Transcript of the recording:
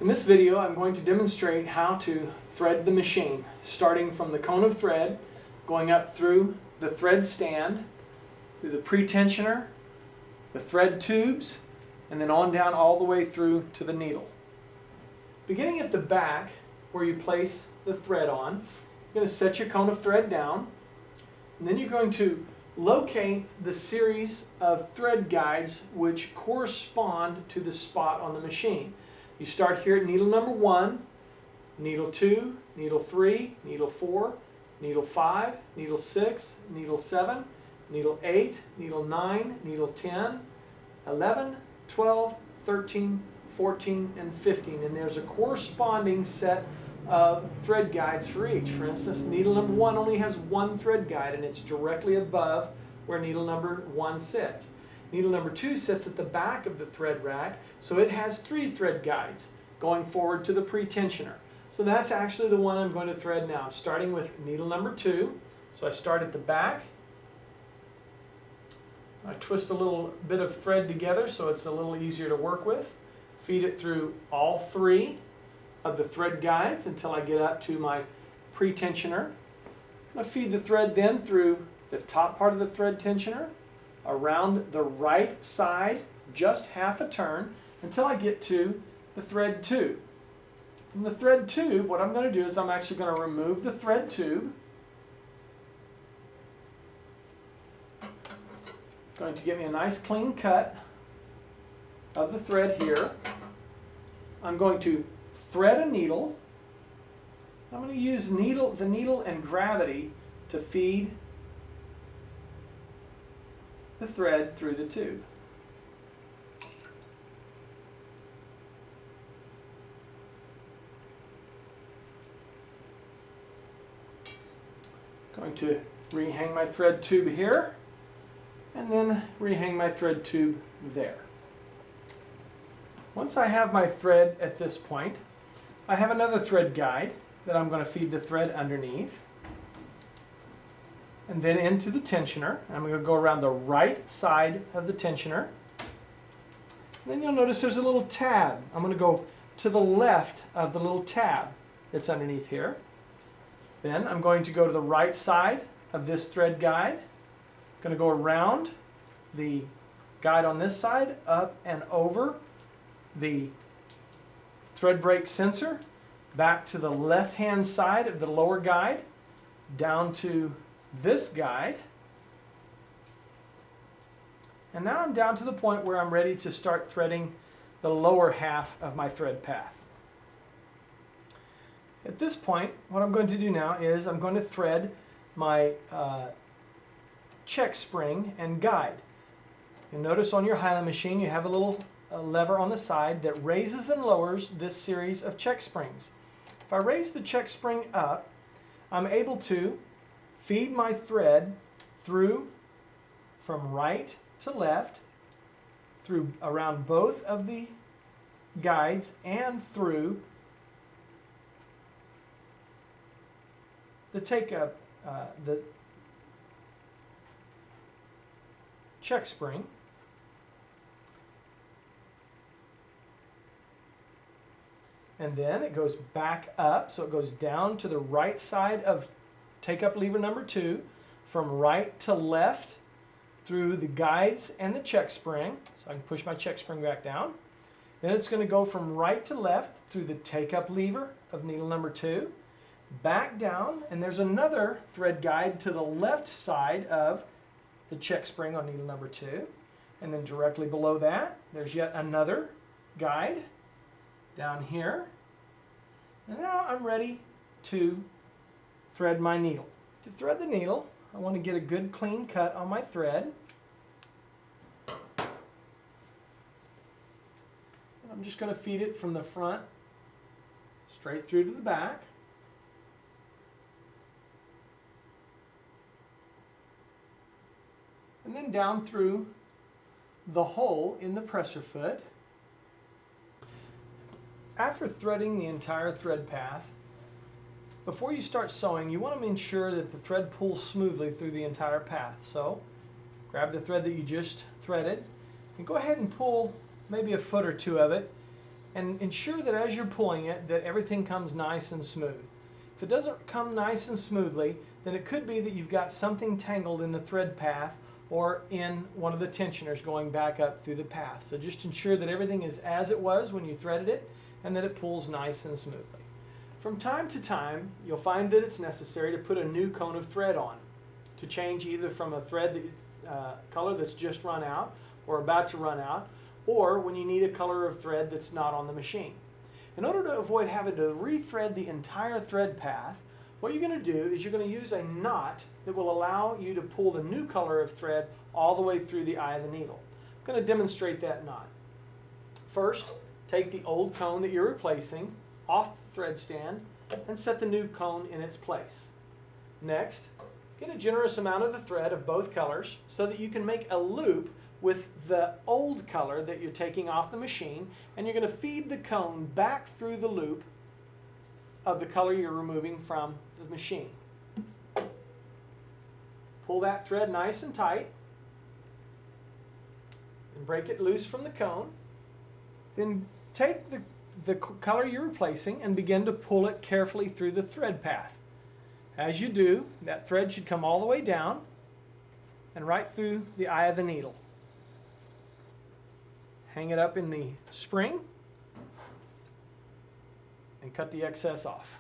In this video, I'm going to demonstrate how to thread the machine, starting from the cone of thread, going up through the thread stand, through the pre-tensioner, the thread tubes, and then on down all the way through to the needle. Beginning at the back, where you place the thread on, you're going to set your cone of thread down, and then you're going to locate the series of thread guides which correspond to the spot on the machine. You start here at needle number 1, needle 2, needle 3, needle 4, needle 5, needle 6, needle 7, needle 8, needle 9, needle 10, 11, 12, 13, 14, and 15. And there's a corresponding set of thread guides for each. For instance, needle number 1 only has one thread guide, and it's directly above where needle number 1 sits. Needle number 2 sits at the back of the thread rack, so it has 3 thread guides going forward to the pre-tensioner. So that's actually the one I'm going to thread now, starting with needle number 2. So I start at the back. I twist a little bit of thread together so it's a little easier to work with. Feed it through all 3 of the thread guides until I get up to my pre-tensioner. I'm going to feed the thread then through the top part of the thread tensioner, around the right side, just half a turn, until I get to the thread tube. From the thread tube, what I'm going to do is I'm actually going to remove the thread tube. Going to give me a nice clean cut of the thread here. I'm going to thread a needle. I'm going to use the needle and gravity to feed the thread through the tube. Going to rehang my thread tube here, and then rehang my thread tube there. Once I have my thread at this point, I have another thread guide that I'm going to feed the thread underneath, and then into the tensioner. I'm going to go around the right side of the tensioner. And then you'll notice there's a little tab. I'm going to go to the left of the little tab that's underneath here. Then I'm going to go to the right side of this thread guide. I'm going to go around the guide on this side, up and over the thread brake sensor, back to the left-hand side of the lower guide, down to this guide, and now I'm down to the point where I'm ready to start threading the lower half of my thread path. At this point, what I'm going to do now is I'm going to thread my check spring and guide. You'll notice on your Highland machine you have a little lever on the side that raises and lowers this series of check springs. If I raise the check spring up, I'm able to feed my thread through from right to left, through around both of the guides and through the the check spring. And then it goes back up, so it goes down to the right side of take-up lever number 2, from right to left through the guides and the check spring. So I can push my check spring back down. Then it's going to go from right to left through the take-up lever of needle number 2, back down, and there's another thread guide to the left side of the check spring on needle number 2. And then directly below that, there's yet another guide down here. And now I'm ready to thread my needle. To thread the needle, I want to get a good clean cut on my thread. I'm just going to feed it from the front straight through to the back. And then down through the hole in the presser foot. After threading the entire thread path, before you start sewing, you want to ensure that the thread pulls smoothly through the entire path. So grab the thread that you just threaded and go ahead and pull maybe a foot or two of it and ensure that as you're pulling it that everything comes nice and smooth. If it doesn't come nice and smoothly, then it could be that you've got something tangled in the thread path or in one of the tensioners going back up through the path. So just ensure that everything is as it was when you threaded it and that it pulls nice and smoothly. From time to time, you'll find that it's necessary to put a new cone of thread on to change either from a thread color that's just run out or about to run out, or when you need a color of thread that's not on the machine. In order to avoid having to rethread the entire thread path, what you're going to do is you're going to use a knot that will allow you to pull the new color of thread all the way through the eye of the needle. I'm going to demonstrate that knot. First, take the old cone that you're replacing off the thread stand and set the new cone in its place. Next, get a generous amount of the thread of both colors so that you can make a loop with the old color that you're taking off the machine, and you're going to feed the cone back through the loop of the color you're removing from the machine. Pull that thread nice and tight and break it loose from the cone. Then take the color you're replacing and begin to pull it carefully through the thread path. As you do, that thread should come all the way down and right through the eye of the needle. Hang it up in the spring and cut the excess off.